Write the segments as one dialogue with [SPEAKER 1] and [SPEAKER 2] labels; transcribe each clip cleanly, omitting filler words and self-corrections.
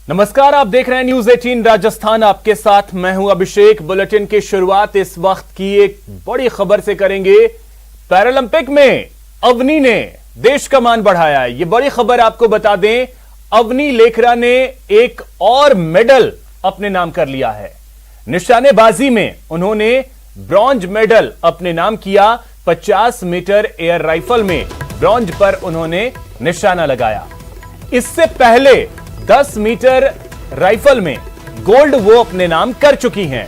[SPEAKER 1] नमस्कार, आप देख रहे हैं न्यूज 18 राजस्थान। आपके साथ मैं हूं अभिषेक। बुलेटिन की शुरुआत इस वक्त की एक बड़ी खबर से करेंगे। पैरालंपिक में अवनी ने देश का मान बढ़ाया है। ये बड़ी खबर आपको बता दें, अवनी लेखरा ने एक और मेडल अपने नाम कर लिया है। निशानेबाजी में उन्होंने ब्रॉन्ज मेडल अपने नाम किया। 50 मीटर एयर राइफल में ब्रॉन्ज पर उन्होंने निशाना लगाया। इससे पहले 10 मीटर राइफल में गोल्ड वो अपने नाम कर चुकी हैं।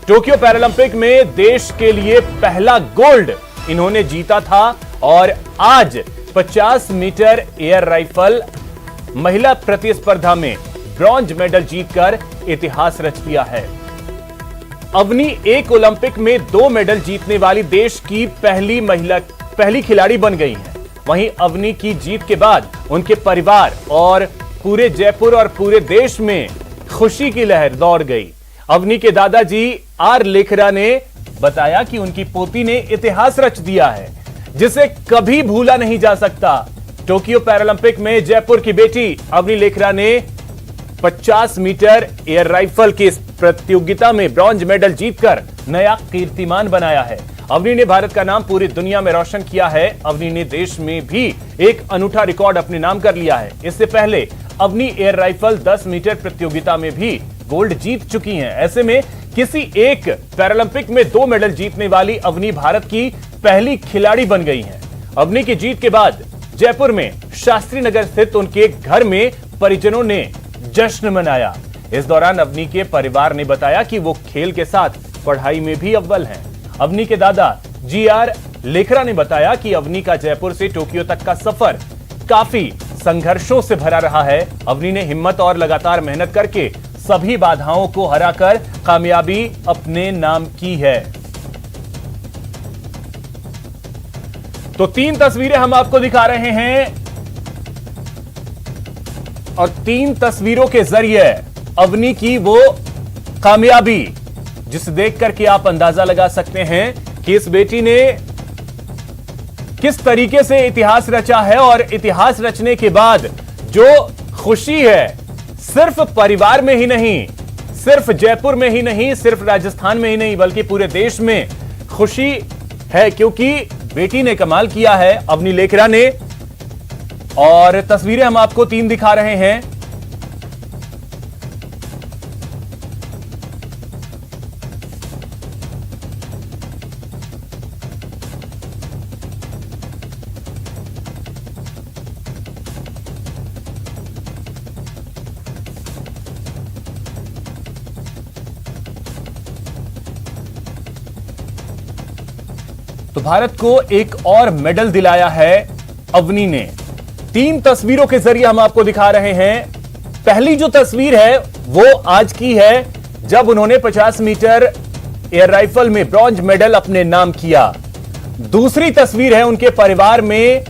[SPEAKER 1] टोक्यो पैरालंपिक में देश के लिए पहला गोल्ड इन्होंने जीता था और आज 50 मीटर एयर राइफल महिला प्रतिस्पर्धा में ब्रॉन्ज मेडल जीतकर इतिहास रच दिया है। अवनी एक ओलंपिक में 2 मेडल जीतने वाली देश की पहली खिलाड़ी बन गई हैं। वहीं अवनी की जीत के बाद उनके परिवार और पूरे जयपुर और पूरे देश में खुशी की लहर दौड़ गई। अवनी के दादाजी आर लेखरा ने बताया कि उनकी पोती ने इतिहास रच दिया है, जिसे कभी भूला नहीं जा सकता। टोक्यो पैरालंपिक में जयपुर की बेटी अवनी लेखरा ने 50 मीटर एयर राइफल की इस प्रतियोगिता में ब्रॉन्ज मेडल जीतकर नया कीर्तिमान बनाया है। अवनी ने भारत का नाम पूरी दुनिया में रोशन किया है। अवनी ने देश में भी एक अनूठा रिकॉर्ड अपने नाम कर लिया है। इससे पहले अवनी एयर राइफल 10 मीटर प्रतियोगिता में भी गोल्ड जीत चुकी हैं। ऐसे में किसी एक पैरालंपिक में 2 मेडल जीतने वाली अवनी भारत की पहली खिलाड़ी बन गई हैं। अवनी की जीत के बाद जयपुर में शास्त्री नगर स्थित उनके घर में परिजनों ने जश्न मनाया। इस दौरान अवनी के परिवार ने बताया कि वो खेल के साथ पढ़ाई में भी अव्वल हैं। अवनी के दादा जीआर लेखरा ने बताया कि अवनी का जयपुर से टोक्यो तक का सफर काफी संघर्षों से भरा रहा है। अवनी ने हिम्मत और लगातार मेहनत करके सभी बाधाओं को हराकर कामयाबी अपने नाम की है। तो 3 तस्वीरें हम आपको दिखा रहे हैं और 3 तस्वीरों के जरिए अवनी की वो कामयाबी, जिसे देख करके आप अंदाजा लगा सकते हैं कि इस बेटी ने किस तरीके से इतिहास रचा है। और इतिहास रचने के बाद जो खुशी है, सिर्फ परिवार में ही नहीं, सिर्फ जयपुर में ही नहीं, सिर्फ राजस्थान में ही नहीं, बल्कि पूरे देश में खुशी है, क्योंकि बेटी ने कमाल किया है, अवनी लेखरा ने। और तस्वीरें हम आपको 3 दिखा रहे हैं। तो भारत को एक और मेडल दिलाया है अवनी ने। 3 तस्वीरों के जरिए हम आपको दिखा रहे हैं। पहली जो तस्वीर है वो आज की है, जब उन्होंने 50 मीटर एयर राइफल में ब्रॉन्ज मेडल अपने नाम किया। दूसरी तस्वीर है उनके परिवार में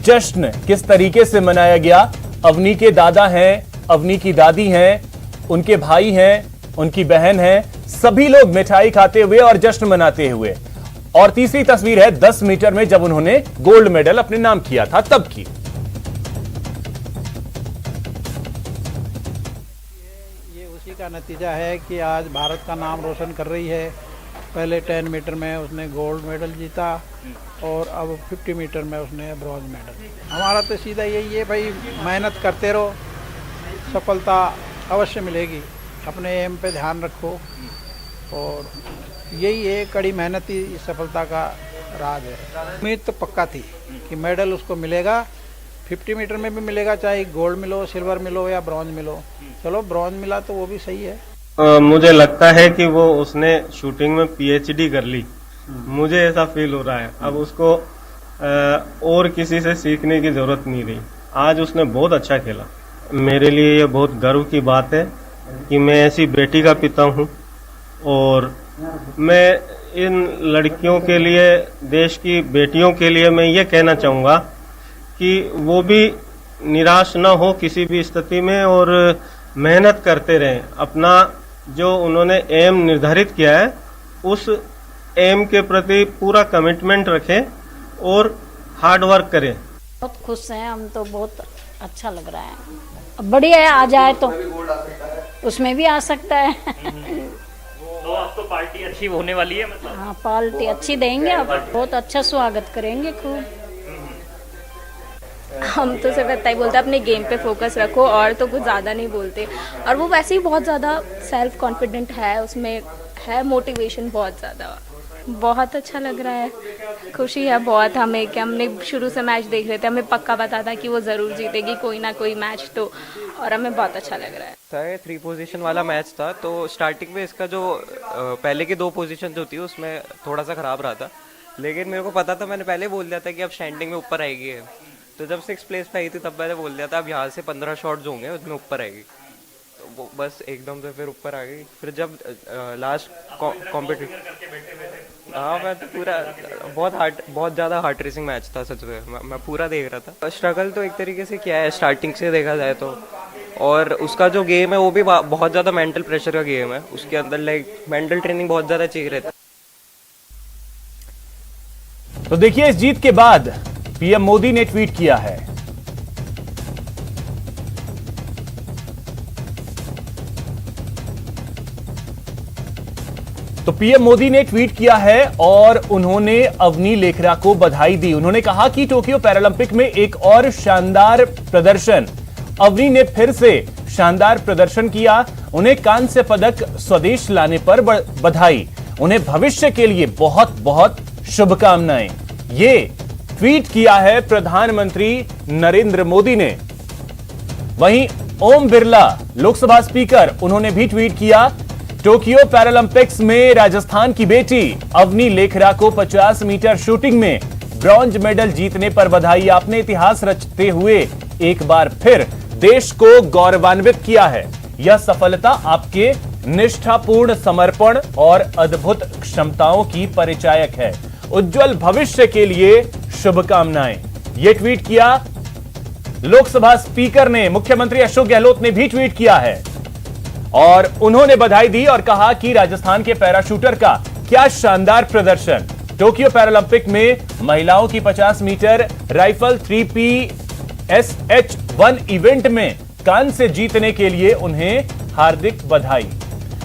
[SPEAKER 1] जश्न किस तरीके से मनाया गया। अवनी के दादा हैं, अवनी की दादी हैं, उनके भाई हैं, उनकी बहन है, सभी लोग मिठाई खाते हुए और जश्न मनाते हुए। और तीसरी तस्वीर है 10 मीटर में जब उन्होंने गोल्ड मेडल अपने नाम किया था तब की।
[SPEAKER 2] ये उसी का नतीजा है कि आज भारत का नाम रोशन कर रही है। पहले 10 मीटर में उसने गोल्ड मेडल जीता और अब 50 मीटर में उसने ब्रॉन्ज मेडल। हमारा तो सीधा यही है भाई, मेहनत करते रहो, सफलता अवश्य मिलेगी। अपने एम पे ध्यान रखो और यही है, कड़ी मेहनत ही इस सफलता का राज है। उम्मीद तो पक्का थी कि मेडल उसको मिलेगा, 50 मीटर में भी मिलेगा, चाहे गोल्ड मिलो, सिल्वर मिलो या ब्रॉन्ज मिलो। चलो ब्रॉन्ज मिला तो वो भी सही है।
[SPEAKER 3] मुझे लगता है कि वो उसने शूटिंग में पीएचडी कर ली, मुझे ऐसा फील हो रहा है। अब उसको और किसी से सीखने की जरूरत नहीं रही। आज उसने बहुत अच्छा खेला। मेरे लिए ये बहुत गर्व की बात है कि मैं ऐसी बेटी का पिता हूँ और मैं इन लड़कियों के लिए, देश की बेटियों के लिए मैं ये कहना चाहूँगा कि वो भी निराश ना हो किसी भी स्थिति में और मेहनत करते रहें। अपना जो उन्होंने एम निर्धारित किया है उस एम के प्रति पूरा कमिटमेंट रखें और हार्ड वर्क करें।
[SPEAKER 4] बहुत खुश हैं हम तो, बहुत अच्छा लग रहा है। बढ़िया है, आ जाए तो उसमें भी आ सकता है।
[SPEAKER 5] तो अब तो पार्टी अच्छी होने वाली है मतलब।
[SPEAKER 4] हाँ, पार्टी अच्छी देंगे, अब बहुत अच्छा स्वागत करेंगे खूब।
[SPEAKER 6] हम तो सिर्फ इतना ही बोलते हैं अपने गेम पे फोकस रखो, और तो कुछ ज़्यादा नहीं बोलते। और वो वैसे ही बहुत ज़्यादा सेल्फ कॉन्फिडेंट है, उसमें है मोटिवेशन बहुत ज़्यादा। बहुत अच्छा लग रहा है, खुशी है बहुत हमें कि हमने शुरू से मैच देख रहे थे, हमें पक्का पता था कि वो ज़रूर जीतेगी कोई ना कोई मैच तो, और हमें बहुत अच्छा लग रहा है।
[SPEAKER 7] 3 पोजीशन वाला मैच था, तो स्टार्टिंग में इसका जो पहले की 2 पोजीशन जो थी उसमें थोड़ा सा ख़राब रहा था, लेकिन मेरे को पता था, मैंने पहले बोल दिया था कि अब स्टैंडिंग में ऊपर आएगी है। तो जब 6 प्लेस पे आई थी तब मैंने बोल दिया था अब यहाँ से 15 शॉट जो होंगे उसमें ऊपर आएगी, तो वो बस एकदम से फिर ऊपर आ गई। फिर जब लास्ट कॉम्पिटिशन, हाँ मैं तो पूरा बहुत ज़्यादा हार्ट रेसिंग मैच था सच में, मैं पूरा देख रहा था। स्ट्रगल तो एक तरीके से क्या है स्टार्टिंग से देखा जाए तो, और उसका जो गेम है वो भी बहुत ज़्यादा मेंटल प्रेशर का गेम है, उसके अंदर लाइक मेंटल ट्रेनिंग बहुत ज़्यादा चाहिए रहता है।
[SPEAKER 1] तो देखिए, इस जीत के बाद पीएम मोदी ने ट्वीट किया है। तो पीएम मोदी ने ट्वीट किया है और उन्होंने अवनी लेखरा को बधाई दी। उन्होंने कहा कि टोक्यो पैरालंपिक में एक और शानदार प्रदर्शन, अवनी ने फिर से शानदार प्रदर्शन किया। उन्हें कांस्य पदक स्वदेश लाने पर बधाई, उन्हें भविष्य के लिए बहुत बहुत शुभकामनाएं। ये ट्वीट किया है प्रधानमंत्री नरेंद्र मोदी ने। वहीं ओम बिरला लोकसभा स्पीकर, उन्होंने भी ट्वीट किया। टोक्यो पैरालंपिक्स में राजस्थान की बेटी अवनी लेखरा को 50 मीटर शूटिंग में ब्रॉन्ज मेडल जीतने पर बधाई। आपने इतिहास रचते हुए एक बार फिर देश को गौरवान्वित किया है। यह सफलता आपके निष्ठापूर्ण समर्पण और अद्भुत क्षमताओं की परिचायक है। उज्जवल भविष्य के लिए शुभकामनाएं। यह ट्वीट किया लोकसभा स्पीकर ने। मुख्यमंत्री अशोक गहलोत ने भी ट्वीट किया है और उन्होंने बधाई दी और कहा कि राजस्थान के पैराशूटर का क्या शानदार प्रदर्शन। टोक्यो पैरालंपिक में महिलाओं की 50 मीटर राइफल 3P/SH1 इवेंट में कांस्य जीतने के लिए उन्हें हार्दिक बधाई।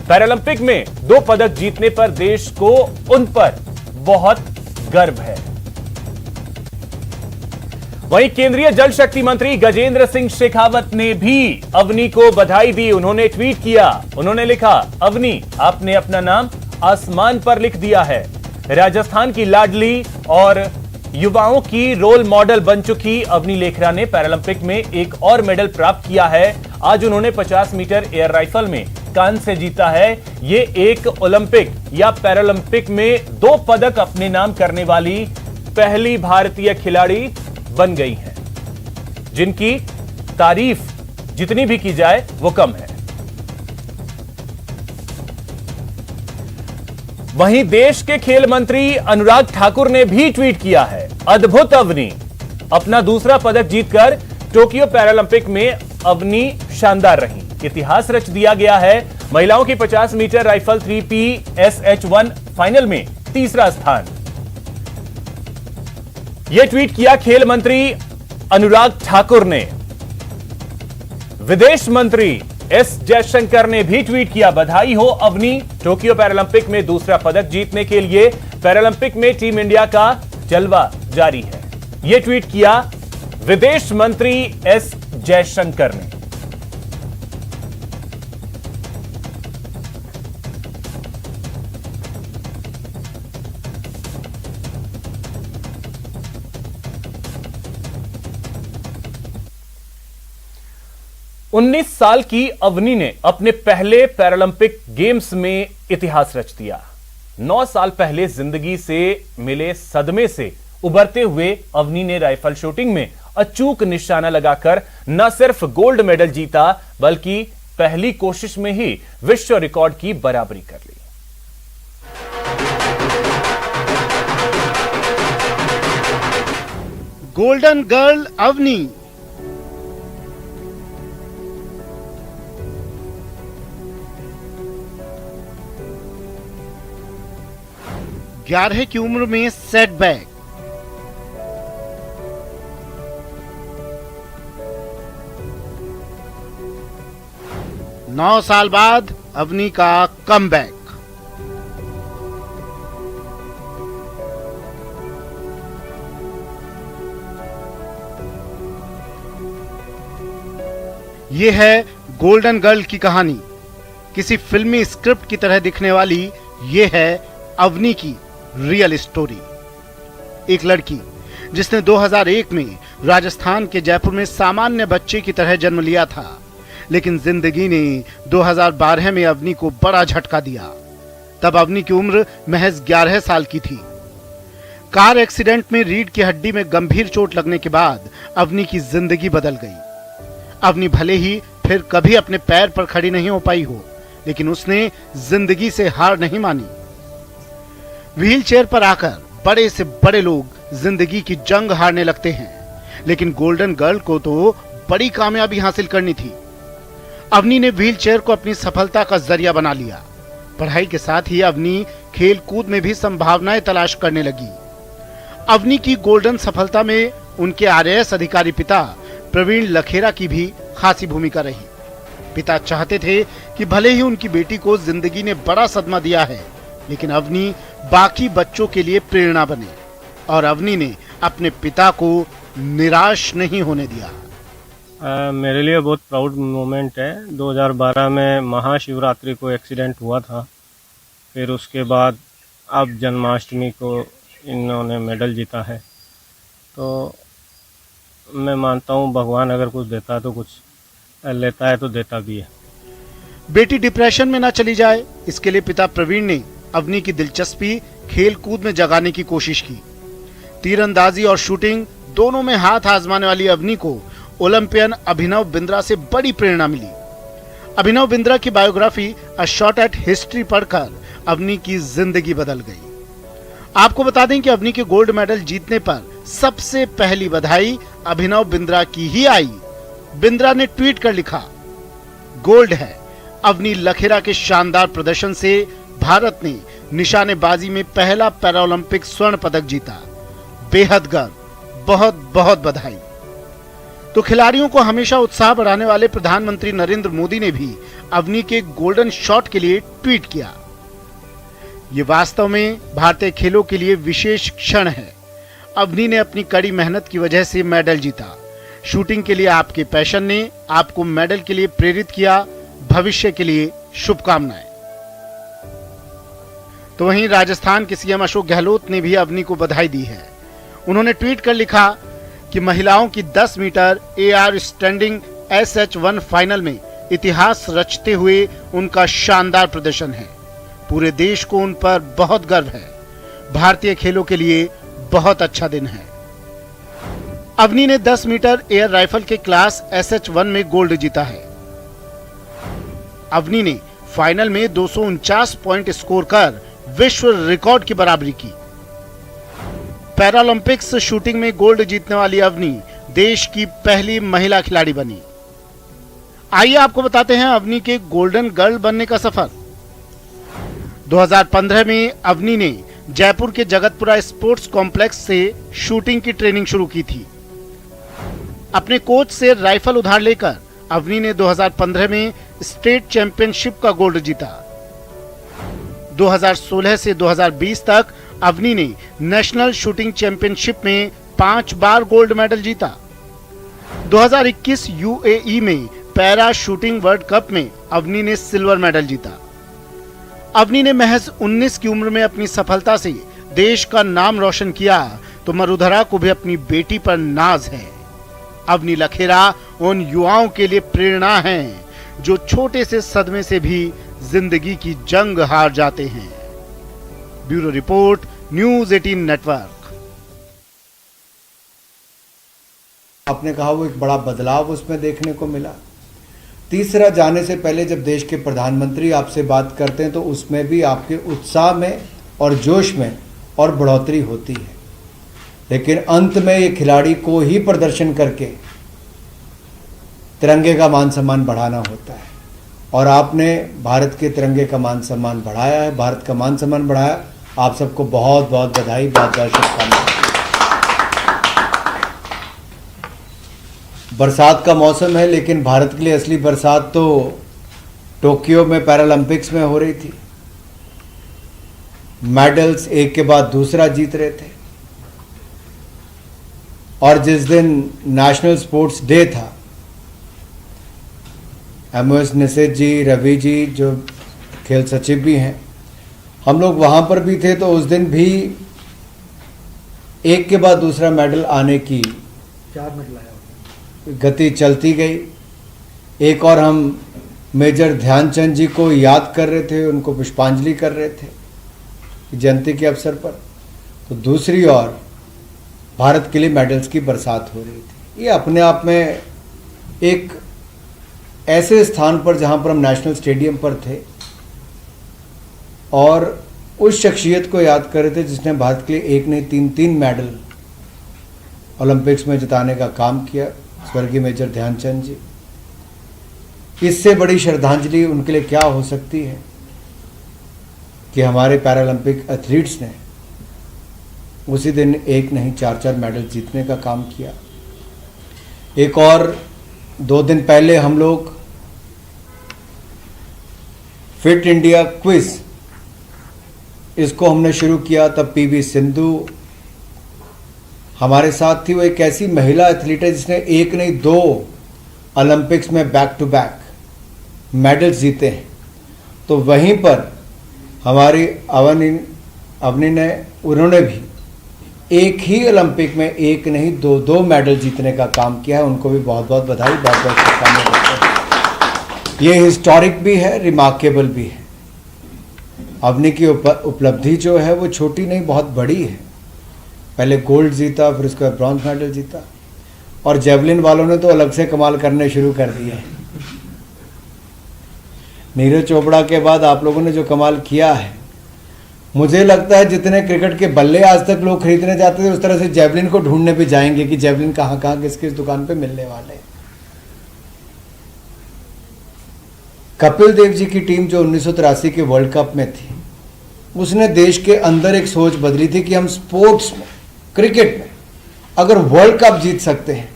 [SPEAKER 1] पैरालंपिक में 2 पदक जीतने पर देश को उन पर बहुत गर्व है। वहीं केंद्रीय जल शक्ति मंत्री गजेंद्र सिंह शेखावत ने भी अवनी को बधाई दी। उन्होंने ट्वीट किया, उन्होंने लिखा, अवनी आपने अपना नाम आसमान पर लिख दिया है। राजस्थान की लाडली और युवाओं की रोल मॉडल बन चुकी अवनी लेखरा ने पैरालंपिक में एक और मेडल प्राप्त किया है। आज उन्होंने 50 मीटर एयर राइफल में कांस्य जीता है। ये एक ओलंपिक या पैरालंपिक में 2 पदक अपने नाम करने वाली पहली भारतीय खिलाड़ी बन गई हैं, जिनकी तारीफ जितनी भी की जाए वो कम है। वहीं देश के खेल मंत्री अनुराग ठाकुर ने भी ट्वीट किया है, अद्भुत अवनी, अपना दूसरा पदक जीतकर टोक्यो पैरालंपिक में अवनी शानदार रही, इतिहास रच दिया गया है। महिलाओं की 50 मीटर राइफल 3P/SH1 फाइनल में तीसरा स्थान। यह ट्वीट किया खेल मंत्री अनुराग ठाकुर ने। विदेश मंत्री एस जयशंकर ने भी ट्वीट किया, बधाई हो अवनी, टोक्यो पैरालंपिक में दूसरा पदक जीतने के लिए पैरालंपिक में टीम इंडिया का जलवा जारी है। यह ट्वीट किया विदेश मंत्री एस जयशंकर ने। उन्नीस साल की अवनी ने अपने पहले पैरालंपिक गेम्स में इतिहास रच दिया। 9 साल पहले जिंदगी से मिले सदमे से उबरते हुए अवनी ने राइफल शूटिंग में अचूक निशाना लगाकर न सिर्फ गोल्ड मेडल जीता, बल्कि पहली कोशिश में ही विश्व रिकॉर्ड की बराबरी कर ली।
[SPEAKER 8] Golden girl Avani. ग्यारह की उम्र में सेटबैक। 9 साल बाद अवनी का कमबैक। ये है गोल्डन गर्ल की कहानी। किसी फिल्मी स्क्रिप्ट की तरह दिखने वाली ये है अवनी की रियल स्टोरी। एक लड़की जिसने 2001 में राजस्थान के जयपुर में सामान्य बच्चे की तरह जन्म लिया था, लेकिन जिंदगी ने 2012 में अवनी को बड़ा झटका दिया। तब अवनी की उम्र महज 11 साल की थी। कार एक्सीडेंट में रीढ़ की हड्डी में गंभीर चोट लगने के बाद अवनी की जिंदगी बदल गई। अवनी भले ही फिर कभी अपने पैर पर खड़ी नहीं हो पाई हो, लेकिन उसने जिंदगी से हार नहीं मानी। व्हील चेयर पर आकर बड़े से बड़े लोग जिंदगी की जंग हारने लगते हैं, लेकिन गोल्डन गर्ल को तो बड़ी कामयाबी हासिल करनी थी। अवनी ने व्हील चेयर को अपनी सफलता का जरिया बना लिया। पढ़ाई के साथ ही अवनी खेल कूद में भी संभावनाएं तलाश करने लगी। अवनी की गोल्डन सफलता में उनके आरएएस अधिकारी पिता प्रवीण लखेरा की भी खासी भूमिका रही। पिता चाहते थे कि भले ही उनकी बेटी को जिंदगी ने बड़ा सदमा दिया है, लेकिन अवनी बाकी बच्चों के लिए प्रेरणा बने, और अवनी ने अपने पिता को निराश नहीं होने दिया।
[SPEAKER 3] मेरे लिए बहुत प्राउड मोमेंट है। 2012 में महाशिवरात्रि को एक्सीडेंट हुआ था, फिर उसके बाद अब जन्माष्टमी को इन्होंने मेडल जीता है। तो मैं मानता हूँ भगवान अगर कुछ देता है तो कुछ लेता है तो देता भी है।
[SPEAKER 8] बेटी डिप्रेशन में ना चली जाए, इसके लिए पिता प्रवीण ने अवनी की दिलचस्पी खेल कूद में जगाने की कोशिश की। तीरंदाजी और शूटिंग दोनों में हाथ आजमाने वाली अवनी को ओलंपियन अभिनव बिंद्रा से बड़ी प्रेरणा मिली। अभिनव बिंद्रा की biography a shot at history पढ़कर अवनी की जिंदगी बदल गई। आपको बता दें कि अवनी के गोल्ड मेडल जीतने पर सबसे पहली बधाई अभिनव बिंद्रा की ही आई। बिंद्रा ने ट्वीट कर लिखा, गोल्ड है। अवनी लखेरा के शानदार प्रदर्शन से भारत ने निशानेबाजी में पहला पैरालंपिक स्वर्ण पदक जीता। बेहद गर्व, बहुत बहुत बधाई। तो खिलाड़ियों को हमेशा उत्साह बढ़ाने वाले प्रधानमंत्री नरेंद्र मोदी ने भी अवनी के गोल्डन शॉट के लिए ट्वीट किया। ये वास्तव में भारतीय खेलों के लिए विशेष क्षण है। अवनी ने अपनी कड़ी मेहनत की वजह से मेडल जीता। शूटिंग के लिए आपके पैशन ने आपको मेडल के लिए प्रेरित किया। भविष्य के लिए शुभकामनाएं। तो वहीं राजस्थान के सीएम अशोक गहलोत ने भी अवनी को बधाई दी है। उन्होंने ट्वीट कर लिखा कि महिलाओं की 10 metre AR standing SH1 final में इतिहास रचते हुए उनका शानदार प्रदर्शन है। पूरे देश को उन पर बहुत गर्व है। भारतीय खेलों के लिए बहुत अच्छा दिन है। अवनी ने 10 मीटर एयर राइफल के क्लास SH1 में गोल्ड जीता है। अवनी ने फाइनल में 249 पॉइंट स्कोर कर विश्व रिकॉर्ड की बराबरी की। पैरालंपिक्स शूटिंग में गोल्ड जीतने वाली अवनी देश की पहली महिला खिलाड़ी बनी। आइए आपको बताते हैं अवनी के गोल्डन गर्ल बनने का सफर। 2015 में अवनी ने जयपुर के जगतपुरा स्पोर्ट्स कॉम्प्लेक्स से शूटिंग की ट्रेनिंग शुरू की थी। अपने कोच से राइफल उधार लेकर अवनी ने 2015 में स्टेट चैंपियनशिप का गोल्ड जीता। 2016 से 2020 तक अवनी ने नेशनल शूटिंग चैंपियनशिप में 5 बार गोल्ड मेडल जीता। 2021 UAE में पैरा शूटिंग वर्ल्ड कप में अवनी ने सिल्वर मेडल जीता। अवनी ने महज 19 की उम्र में अपनी सफलता से देश का नाम रोशन किया, तो मरुधरा को भी अपनी बेटी पर नाज है। अवनी लखेरा उन युवाओं के लिए प्रेरणा हैं जो छोटे से सदमे से भी जिंदगी की जंग हार जाते हैं। Bureau report, news 18 network.
[SPEAKER 9] आपने कहा वो एक बड़ा बदलाव उसमें देखने को मिला। तीसरा, जाने से पहले जब देश के प्रधानमंत्री आपसे बात करते हैं तो उसमें भी आपके उत्साह में और जोश में और बढ़ोतरी होती है, लेकिन अंत में ये खिलाड़ी को ही प्रदर्शन करके तिरंगे का मान सम्मान बढ़ाना होता है, और आपने भारत के तिरंगे का मान सम्मान बढ़ाया है, भारत का मान सम्मान बढ़ाया। आप सबको बहुत बहुत बधाई, बहुत बहुत शुभकामनाएं। बरसात का मौसम है, लेकिन भारत के लिए असली बरसात तो टोक्यो में पैरालंपिक्स में हो रही थी, मेडल्स एक के बाद दूसरा जीत रहे थे। और जिस दिन नेशनल स्पोर्ट्स डे था, एमओएस निषेध जी, रवि जी जो खेल सचिव भी हैं, हम लोग वहाँ पर भी थे। तो उस दिन भी एक के बाद दूसरा मेडल आने की 4 मेडल आया, गति चलती गई। एक और हम मेजर ध्यानचंद जी को याद कर रहे थे, उनको पुष्पांजलि कर रहे थे जयंती के अवसर पर। तो दूसरी ओर भारत के लिए मेडल्स की बरसात हो रही थी। ये अपने आप में एक ऐसे स्थान पर जहां पर हम नेशनल स्टेडियम पर थे और उस शख्सियत को याद कर रहे थे जिसने भारत के लिए एक नहीं 3 मेडल ओलंपिक्स में जिताने का काम किया, स्वर्गीय मेजर ध्यानचंद जी। इससे बड़ी श्रद्धांजलि उनके लिए क्या हो सकती है कि हमारे पैरालंपिक एथलीट्स ने उसी दिन एक नहीं 4 मेडल जीतने का काम किया। एक और 2 दिन पहले हम लोग फिट इंडिया क्विज, इसको हमने शुरू किया, तब पीवी सिंधु हमारे साथ थी। वो एक ऐसी महिला एथलीट है जिसने एक नहीं 2 ओलंपिक्स में बैक टू बैक मेडल्स जीते हैं। तो वहीं पर हमारी अवनी ने, उन्होंने भी एक ही ओलंपिक में एक नहीं 2 मेडल जीतने का काम किया है। उनको भी बहुत बहुत बधाई, बहुत बहुत शुभकामनाएं। ये हिस्टोरिक भी है, रिमार्केबल भी है। अवनी की उपलब्धि जो है वो छोटी नहीं, बहुत बड़ी है। पहले गोल्ड जीता, फिर उसके बाद ब्रॉन्ज मेडल जीता। और जेवलिन वालों ने तो अलग से कमाल करने शुरू कर दिए। नीरज चोपड़ा के बाद आप लोगों ने जो कमाल किया है, मुझे लगता है जितने क्रिकेट के बल्ले आज तक लोग खरीदने जाते थे, उस तरह से जेवलिन को ढूंढने भी जाएंगे कि जेवलिन कहाँ कहाँ किस किस दुकान पे मिलने वाले हैं। कपिल देव जी की टीम जो 1983 के वर्ल्ड कप में थी, उसने देश के अंदर एक सोच बदली थी कि हम स्पोर्ट्स में, क्रिकेट में अगर वर्ल्ड कप जीत सकते हैं।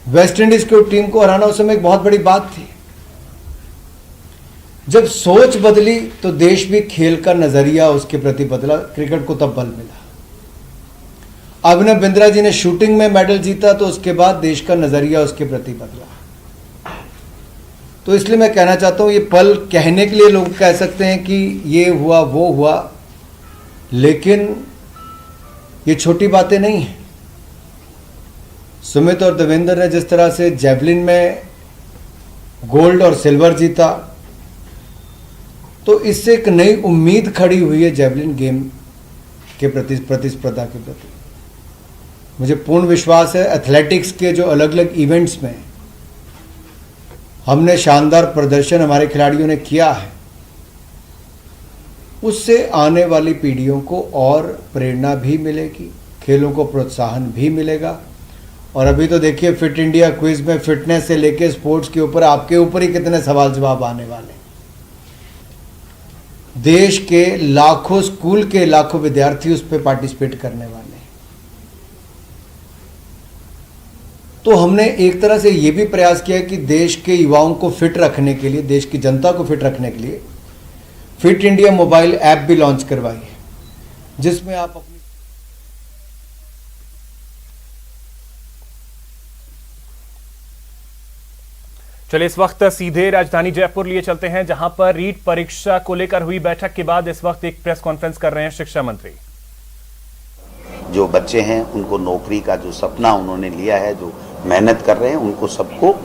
[SPEAKER 9] वेस्ट इंडीज की टीम को हराना उस समय एक बहुत बड़ी बात थी। जब सोच बदली तो देश भी खेल का नजरिया उसके प्रति बदला, क्रिकेट को तब बल मिला। अभिनव बिंद्रा जी ने शूटिंग में मेडल जीता तो उसके बाद देश का नजरिया उसके प्रति बदला। तो इसलिए मैं कहना चाहता हूं, ये पल कहने के लिए लोग कह सकते हैं कि ये हुआ वो हुआ, लेकिन ये छोटी बातें नहीं है। सुमित और देवेंद्र ने जिस तरह से जेवलिन में गोल्ड और सिल्वर जीता, तो इससे एक नई उम्मीद खड़ी हुई है जेवलिन गेम के प्रति, प्रतिस्पर्धा के प्रति। मुझे पूर्ण विश्वास है एथलेटिक्स के जो अलग अलग इवेंट्स में हमने शानदार प्रदर्शन हमारे खिलाड़ियों ने किया है, उससे आने वाली पीढ़ियों को और प्रेरणा भी मिलेगी, खेलों को प्रोत्साहन भी मिलेगा। और अभी तो देखिए फिट इंडिया क्विज में फिटनेस से लेके स्पोर्ट्स के ऊपर आपके ऊपर ही कितने सवाल जवाब आने वाले। देश के लाखों स्कूल के लाखों विद्यार्थी उस पर पार्टिसिपेट करने वाले हैं। तो हमने एक तरह से ये भी प्रयास किया कि देश के युवाओं को फिट रखने के लिए, देश की जनता को फिट रखने के लिए फिट इंडिया मोबाइल ऐप भी लॉन्च करवाई है, जिसमें आप अपनी
[SPEAKER 1] चलिए इस वक्त सीधे राजधानी जयपुर लिए चलते हैं, जहां पर रीट परीक्षा को लेकर हुई बैठक के बाद इस वक्त एक प्रेस कॉन्फ्रेंस कर रहे हैं शिक्षा मंत्री।
[SPEAKER 10] जो बच्चे हैं उनको नौकरी का जो सपना उन्होंने लिया है, जो मेहनत कर रहे हैं, उनको सबको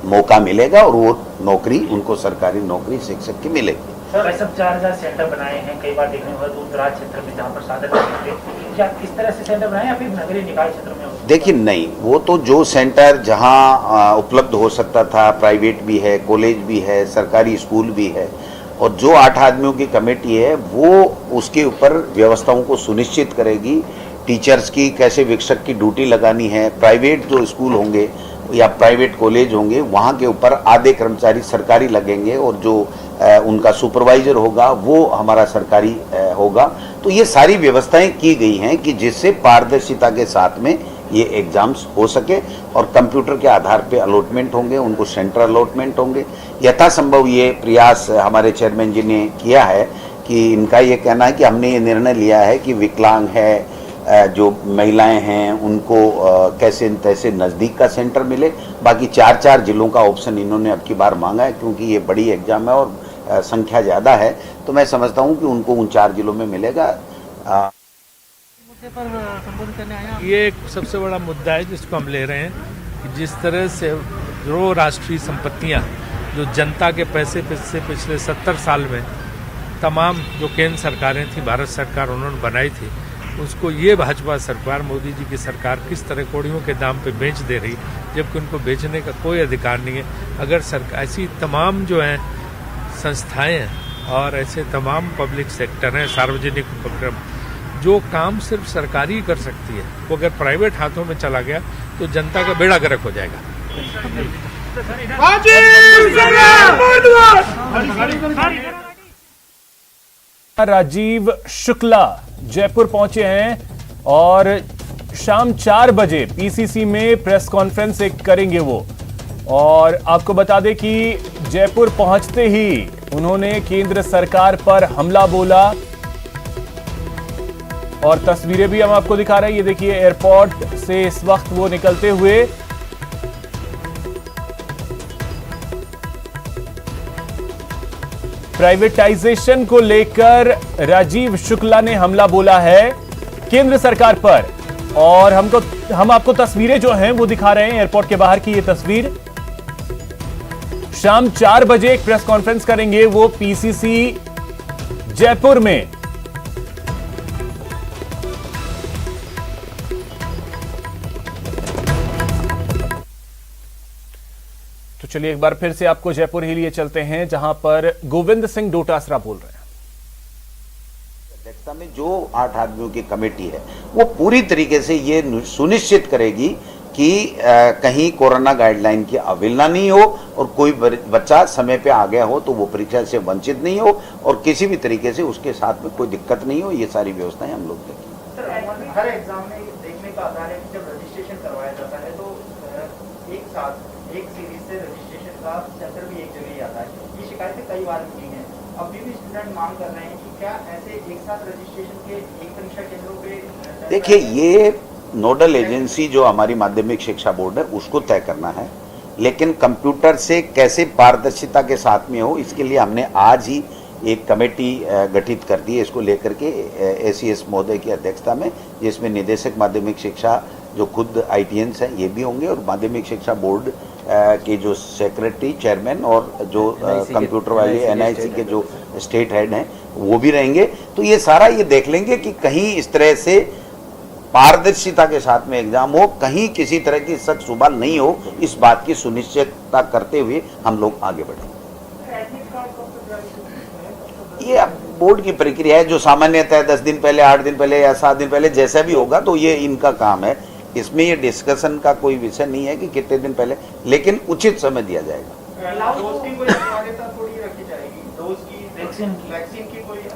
[SPEAKER 10] मौका मिलेगा और वो नौकरी, उनको सरकारी नौकरी शिक्षक की मिलेगी।
[SPEAKER 5] सर, सब 4000 सेंटर बनाए हैं, कई बार देखने को दूर दराज क्षेत्र में जहाँ पर साधन नहीं थे, क्या इस तरह से सेंटर बनाए या फिर नगरीय निकाय क्षेत्र में?
[SPEAKER 10] देखिए नहीं, वो तो जो सेंटर जहाँ उपलब्ध हो सकता था, प्राइवेट भी है, कॉलेज भी है, सरकारी स्कूल भी है, और जो 8 आदमियों की कमेटी है वो उसके ऊपर व्यवस्थाओं को सुनिश्चित करेगी। टीचर्स की कैसे शिक्षक की ड्यूटी लगानी है, प्राइवेट जो स्कूल होंगे या प्राइवेट कॉलेज होंगे वहाँ के ऊपर आधे कर्मचारी सरकारी लगेंगे और जो उनका सुपरवाइजर होगा वो हमारा सरकारी होगा। तो ये सारी व्यवस्थाएं की गई हैं कि जिससे पारदर्शिता के साथ में ये एग्जाम्स हो सके और कंप्यूटर के आधार पे अलॉटमेंट होंगे, उनको सेंटर अलॉटमेंट होंगे। यथासंभव ये प्रयास हमारे चेयरमैन जी ने किया है कि इनका ये कहना है कि हमने ये निर्णय लिया है कि विकलांग है, जो महिलाएं हैं, उनको कैसे तैसे नज़दीक का सेंटर मिले। बाकी 4 जिलों का ऑप्शन इन्होंने अब की बार मांगा है, क्योंकि ये बड़ी एग्जाम है और संख्या ज़्यादा है, तो मैं समझता हूँ कि उनको उन 4 जिलों में मिलेगा।
[SPEAKER 11] ये एक सबसे बड़ा मुद्दा है जिसको हम ले रहे हैं कि जिस तरह से जो राष्ट्रीय संपत्तियां जो जनता के पैसे से पिछले 70 साल में तमाम जो केंद्र सरकारें थी, भारत सरकार उन्होंने बनाई थी, उसको ये भाजपा सरकार, मोदी जी की सरकार किस तरह कौड़ियों के दाम पे बेच दे रही, जबकि उनको बेचने का कोई अधिकार नहीं है। अगर सरकार ऐसी तमाम जो हैं संस्थाएं हैं और ऐसे तमाम पब्लिक सेक्टर हैं, सार्वजनिक उपक्रम, जो काम सिर्फ सरकारी ही कर सकती है, वो अगर प्राइवेट हाथों में चला गया तो जनता का बेड़ा गर्क हो जाएगा।
[SPEAKER 1] राजीव शुक्ला जयपुर पहुंचे हैं और शाम 4 बजे पीसीसी में प्रेस कॉन्फ्रेंस एक करेंगे वो। और आपको बता दें कि जयपुर पहुंचते ही उन्होंने केंद्र सरकार पर हमला बोला और तस्वीरें भी हम आपको दिखा रहे हैं। ये देखिए एयरपोर्ट से इस वक्त वो निकलते हुए प्राइवेटाइजेशन को लेकर राजीव शुक्ला ने हमला बोला है केंद्र सरकार पर। और हम आपको तस्वीरें जो हैं वो दिखा रहे हैं, एयरपोर्ट के बाहर की ये तस्वीर। शाम 4 बजे एक प्रेस कॉन्फ्रेंस करेंगे वो पीसीसी जयपुर में। तो चलिए एक बार फिर से आपको जयपुर ही लिए चलते हैं, जहां पर गोविंद सिंह डोटासरा बोल रहे हैं।
[SPEAKER 10] अध्यक्षता में जो 8 आदमियों की कमेटी है वो पूरी तरीके से ये सुनिश्चित करेगी कि कहीं कोरोना गाइडलाइन की अवहेलना नहीं हो और कोई बच्चा समय पे आ गया हो तो वो परीक्षा से वंचित नहीं हो और किसी भी तरीके से उसके साथ में कोई दिक्कत नहीं हो। ये सारी व्यवस्थाएं हम लोग देखेंगे।
[SPEAKER 5] हर एग्जाम में देखने का आधार है कि जब रजिस्ट्रेशन करवाया जाता है तो एक साथ एक सीरीज से रजिस्ट्रेशन का सेंटर भी एक जगह ही आता है। ये शिकायतें कई बार मिली हैं। अभी भी स्टूडेंट मांग कर रहे हैं कि क्या ऐसे एक साथ रजिस्ट्रेशन के एक परीक्षा केंद्रों पे।
[SPEAKER 10] देखिए, ये नोडल एजेंसी जो हमारी माध्यमिक शिक्षा बोर्ड है उसको तय करना है, लेकिन कंप्यूटर से कैसे पारदर्शिता के साथ में हो इसके लिए हमने आज ही एक कमेटी गठित कर दी है इसको लेकर के एसीएस महोदय की अध्यक्षता में, जिसमें निदेशक माध्यमिक शिक्षा जो खुद आईटीएंस हैं ये भी होंगे और माध्यमिक शिक्षा बोर्ड के जो सेक्रेटरी, चेयरमैन और जो कंप्यूटर वाले एनआईसी के जो स्टेट हेड हैं वो भी रहेंगे। तो ये सारा ये देख लेंगे कि कहीं इस तरह से पारदर्शिता के साथ में एग्जाम हो, कहीं किसी तरह की शक सुबह नहीं हो, इस बात की सुनिश्चितता करते हुए हम लोग आगे बढ़ेंगे। ये अब बोर्ड की प्रक्रिया है जो सामान्यतः 10 दिन पहले, 8 दिन पहले या 7 दिन पहले जैसा भी होगा तो ये इनका काम है। इसमें ये डिस्कशन का कोई विषय नहीं है कि कितने दिन पहले, लेकिन उचित समय दिया जाएगा।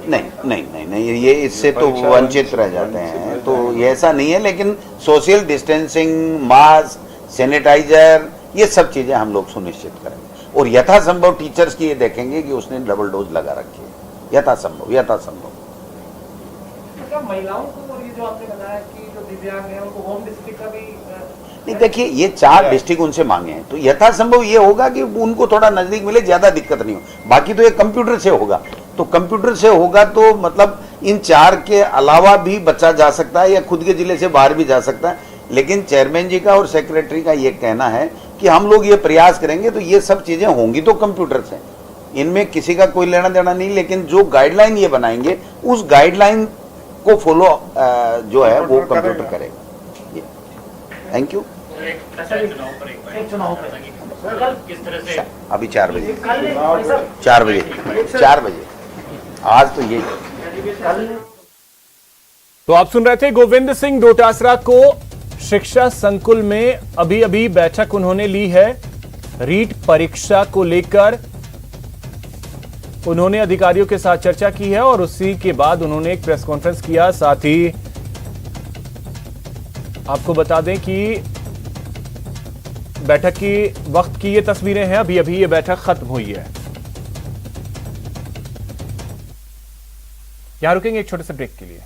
[SPEAKER 10] नहीं, ये इससे तो वंचित रह जाते हैं, तो ये ऐसा नहीं है। लेकिन सोशल डिस्टेंसिंग, मास्क, सैनिटाइजर, ये सब चीजें हम लोग सुनिश्चित करेंगे और यथासंभव टीचर्स की ये देखेंगे कि उसने डबल डोज लगा रखी है, यथासंभव।
[SPEAKER 5] महिलाओं को और ये जो आपने बताया कि जो दिव्यांग हैं उनको होम डिस्ट्रिक्ट का भी
[SPEAKER 10] नहीं, देखिए ये 4 डिस्ट्रिक्ट उनसे मांगे हैं तो यथासंभव ये होगा कि उनको थोड़ा नजदीक मिले, ज्यादा दिक्कत नहीं हो। बाकी तो ये कंप्यूटर से होगा, तो कंप्यूटर से होगा तो मतलब इन 4 के अलावा भी बच्चा जा सकता है या खुद के जिले से बाहर भी जा सकता है। लेकिन चेयरमैन जी का और सेक्रेटरी का ये कहना है कि हम लोग ये प्रयास करेंगे तो ये सब चीजें होंगी तो कंप्यूटर से, इनमें किसी का कोई लेना देना नहीं। लेकिन जो गाइडलाइन ये बनाएंगे उस गाइडलाइन को फॉलो जो है वो कंप्यूटर करेगा। Thank you. अभी 4 बजे 4 बजे आज तो ये।
[SPEAKER 1] तो आप सुन रहे थे गोविंद सिंह डोटासरा को। शिक्षा संकुल में अभी बैठक उन्होंने ली है रीट परीक्षा को लेकर। उन्होंने अधिकारियों के साथ चर्चा की है और उसी के बाद उन्होंने एक प्रेस कॉन्फ्रेंस किया। साथ ही आपको बता दें कि बैठक की वक्त की ये तस्वीरें हैं। अभी अभी ये बैठक खत्म हुई है। यहां रुकेंगे एक छोटे से ब्रेक के लिए।